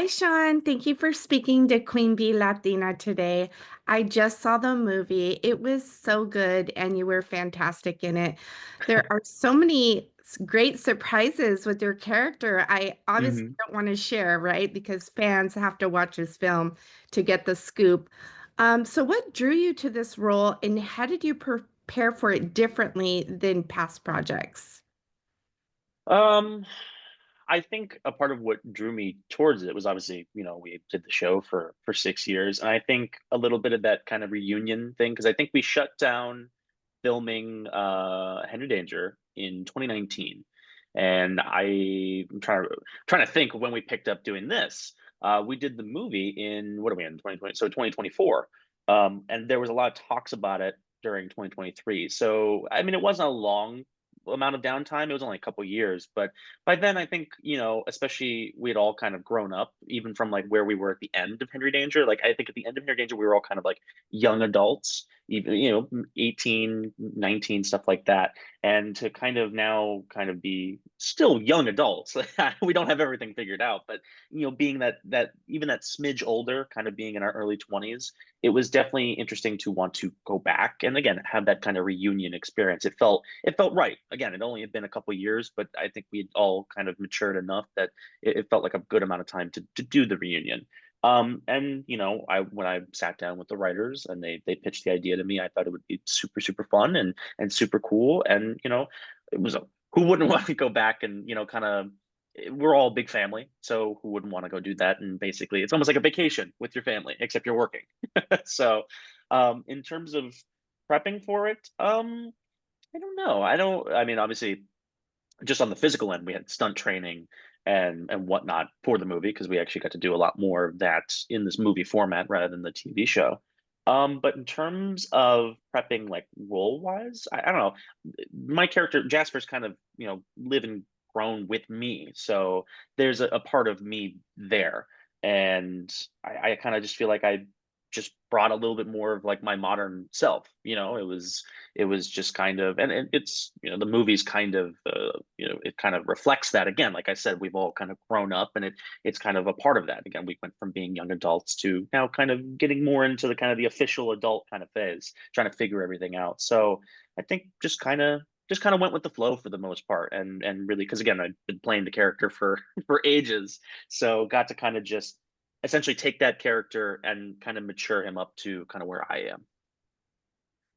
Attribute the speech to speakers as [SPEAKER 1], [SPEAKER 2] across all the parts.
[SPEAKER 1] Hi, Sean. Thank you for speaking to Queen Bee Latina today. I just saw the movie. It was so good, and you were fantastic in it. There are so many great surprises with your character. I obviously
[SPEAKER 2] hmm
[SPEAKER 1] don't want to share, right? Because fans have to watch this film to get the scoop. So, what drew you to this role, and how did you prepare for it differently than past projects?
[SPEAKER 2] Um, I think a part of what drew me towards it was obviously, we did the show for 6 years, and I think a little bit of that kind of reunion thing, because I think we shut down filming Henry Danger in 2019, and I'm trying to think of when we picked up doing this. We did the movie in what are we in 2020? So 2024, and there was a lot of talks about it during 2023. So I mean, it wasn't a long amount of downtime. It was only a couple years, but by then I think, especially we had all kind of grown up, even from like where we were at the end of Henry Danger. Like I think at the end of Henry Danger, we were all kind of like young adults, even 18, 19, stuff like that. And to kind of now kind of be still young adults, we don't have everything figured out, but being that even that smidge older, kind of being in our early 20s, it was definitely interesting to want to go back and again have that kind of reunion experience. It felt right. Again, it only had been a couple years, but I think we'd all kind of matured enough that it felt like a good amount of time to do the reunion. And I when I sat down with the writers and they pitched the idea to me, I thought it would be super super fun and super cool. And it was who wouldn't want to go back and kind of, we're all a big family, so who wouldn't want to go do that? And basically, it's almost like a vacation with your family, except you're working. So, in terms of prepping for it, I don't know. I don't. I mean, obviously, just on the physical end, we had stunt training and whatnot for the movie because we actually got to do a lot more of that in this movie format rather than the TV show. But in terms of prepping, like role wise, I don't know. My character Jasper's kind of live and grown with me, so there's a part of me there, and I kind of just feel like I just brought a little bit more of like my modern self. It was just kind of, and it's the movie's kind of it kind of reflects that. Again, like I said, we've all kind of grown up, and it's kind of a part of that. Again, we went from being young adults to now kind of getting more into the kind of the official adult kind of phase, trying to figure everything out. So I think just kind of went with the flow for the most part, and really, because again, I've been playing the character for for ages, so got to kind of just essentially take that character and kind of mature him up to kind of where I am.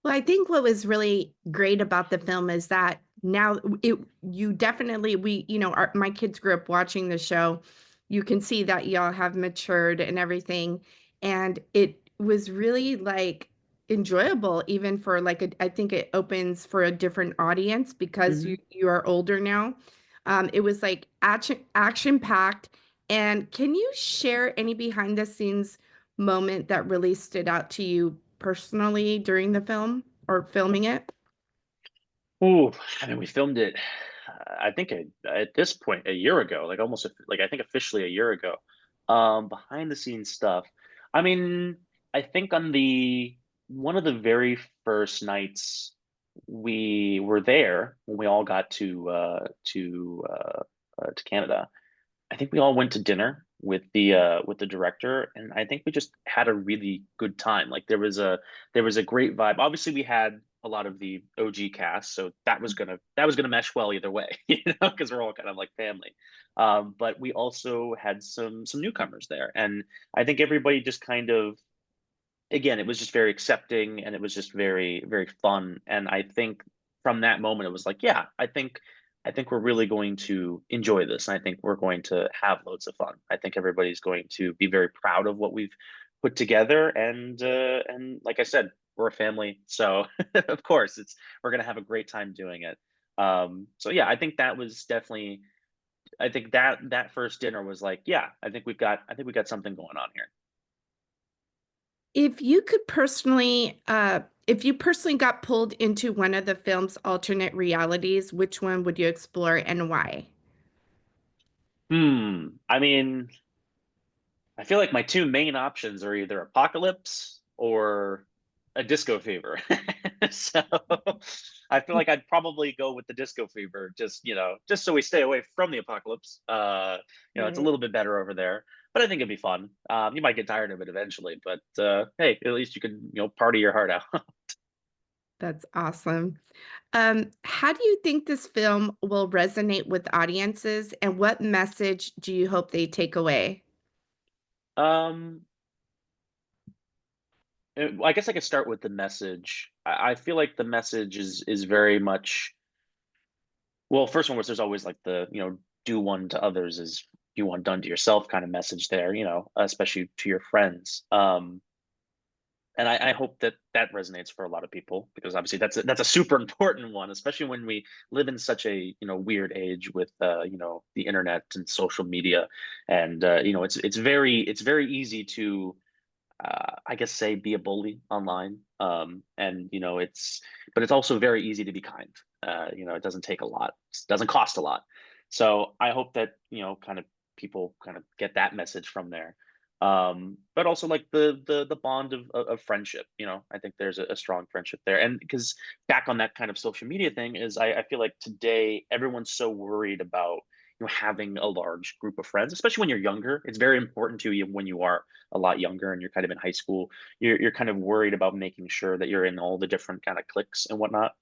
[SPEAKER 1] Well, I think what was really great about the film is that now it you definitely my kids grew up watching the show. You can see that y'all have matured and everything, and it was really like enjoyable even for like I think it opens for a different audience because you
[SPEAKER 2] hmm
[SPEAKER 1] you are older now. It was like action packed. And can you share any behind the scenes moment that really stood out to you personally during the film or filming it?
[SPEAKER 2] Ooh, I mean, we filmed it. I think at this point a year ago, like almost like I think officially a year ago. Behind the scenes stuff. I mean, I think on the one of the very first nights we were there when we all got to Canada. I think we all went to dinner with the director, and I think we just had a really good time. Like there was a great vibe. Obviously, we had a lot of the OG cast, so that was gonna mesh well either way, because we're all kind of like family. But we also had some newcomers there, and I think everybody just kind of, again, it was just very accepting, and it was just very very fun. And I think from that moment it was like, yeah, I think we're really going to enjoy this, and I think we're going to have loads of fun. I think everybody's going to be very proud of what we've put together, and like I said, we're a family, so of course we're going to have a great time doing it. So yeah, I think that was definitely, I think that first dinner was like, yeah, I think we got something going on here.
[SPEAKER 1] If you personally got pulled into one of the film's alternate realities, which one would you explore and why?
[SPEAKER 2] I mean, I feel like my two main options are either apocalypse or a disco fever. So I feel like I'd probably go with the disco fever, just so we stay away from the apocalypse. It's a
[SPEAKER 1] Right.
[SPEAKER 2] little bit better over there. but I think it'd be fun. You might get tired of it eventually, but hey, at least you can party your heart out.
[SPEAKER 1] That's awesome. How do you think this film will resonate with audiences, and what message do you hope they take away?
[SPEAKER 2] um, I guess I could start with the message. I feel like the message is very much, well, first one was there's always like the do one to others is do one done to yourself kind of message there, especially to your friends. And I hope that that resonates for a lot of people because obviously that's a super important one, especially when we live in such a weird age with the internet and social media, and it's very easy to I guess say be a bully online, and but it's also very easy to be kind. It doesn't take a lot, it doesn't cost a lot, so I hope that kind of people kind of get that message from there. But also like the bond of friendship. I think there's a strong friendship there, and because back on that kind of social media thing is I feel like today everyone's so worried about having a large group of friends, especially when you're younger. It's very important to you when you are a lot younger and you're kind of in high school. You're kind of worried about making sure that you're in all the different kind of cliques and whatnot.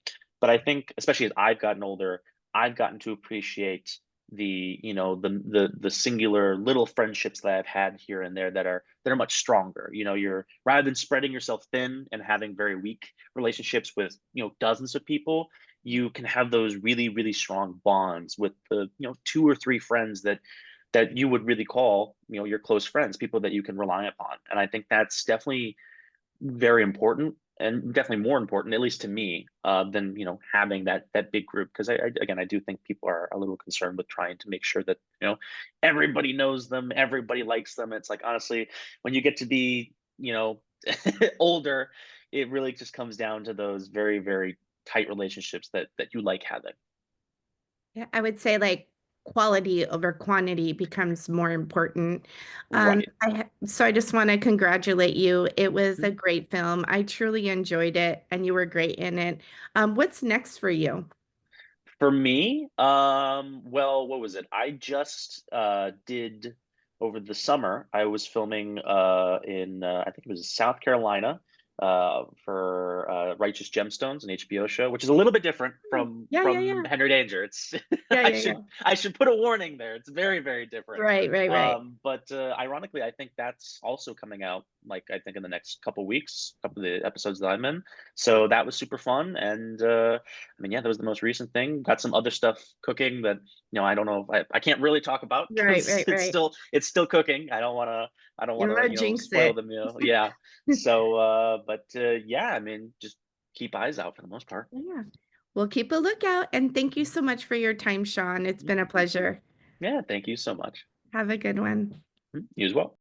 [SPEAKER 2] But I think, especially as I've gotten older, I've gotten to appreciate the singular little friendships that I've had here and there that are much stronger. You're rather than spreading yourself thin and having very weak relationships with dozens of people, you can have those really really strong bonds with the two or three friends that you would really call your close friends, people that you can rely upon. And I think that's definitely very important, and definitely more important, at least to me, than having that big group. Because again, I do think people are a little concerned with trying to make sure that everybody knows them, everybody likes them. It's like honestly, when you get to be older, it really just comes down to those very very tight relationships that you like having.
[SPEAKER 1] Yeah, I would say, like, quality over quantity becomes more important.
[SPEAKER 2] Right.
[SPEAKER 1] So I just wanna congratulate you. It was a
[SPEAKER 2] Mhm.
[SPEAKER 1] great film. I truly enjoyed it, and you were great in it. What's next for you?
[SPEAKER 2] For me, well, what was it? I just did over the summer. I was filming in I think it was South Carolina for Righteous Gemstones, an HBO show, which is a little bit different
[SPEAKER 1] Oh,
[SPEAKER 2] from
[SPEAKER 1] yeah, yeah,
[SPEAKER 2] from
[SPEAKER 1] yeah.
[SPEAKER 2] Henry Danger. It's
[SPEAKER 1] Yeah,
[SPEAKER 2] I
[SPEAKER 1] yeah,
[SPEAKER 2] should
[SPEAKER 1] yeah.
[SPEAKER 2] I should put a warning there. It's very very different.
[SPEAKER 1] Right, right, right.
[SPEAKER 2] But ironically, I think that's also coming out like I think in the next couple weeks, couple of the episodes that I'm in. So that was super fun, and I mean, yeah, that was the most recent thing. Got some other stuff cooking that I don't know if I can't really talk about
[SPEAKER 1] Right,
[SPEAKER 2] because
[SPEAKER 1] right, right.
[SPEAKER 2] it's still cooking. I don't want
[SPEAKER 1] You
[SPEAKER 2] to
[SPEAKER 1] wanna jinx
[SPEAKER 2] spoil
[SPEAKER 1] it.
[SPEAKER 2] the meal. Yeah. So, but yeah, I mean, just keep eyes out for the most part.
[SPEAKER 1] Yeah. Well, keep a lookout, and thank you so much for your time, Sean. It's
[SPEAKER 2] Yeah.
[SPEAKER 1] been a pleasure.
[SPEAKER 2] Yeah. Thank you so much.
[SPEAKER 1] Have a good one.
[SPEAKER 2] You as well.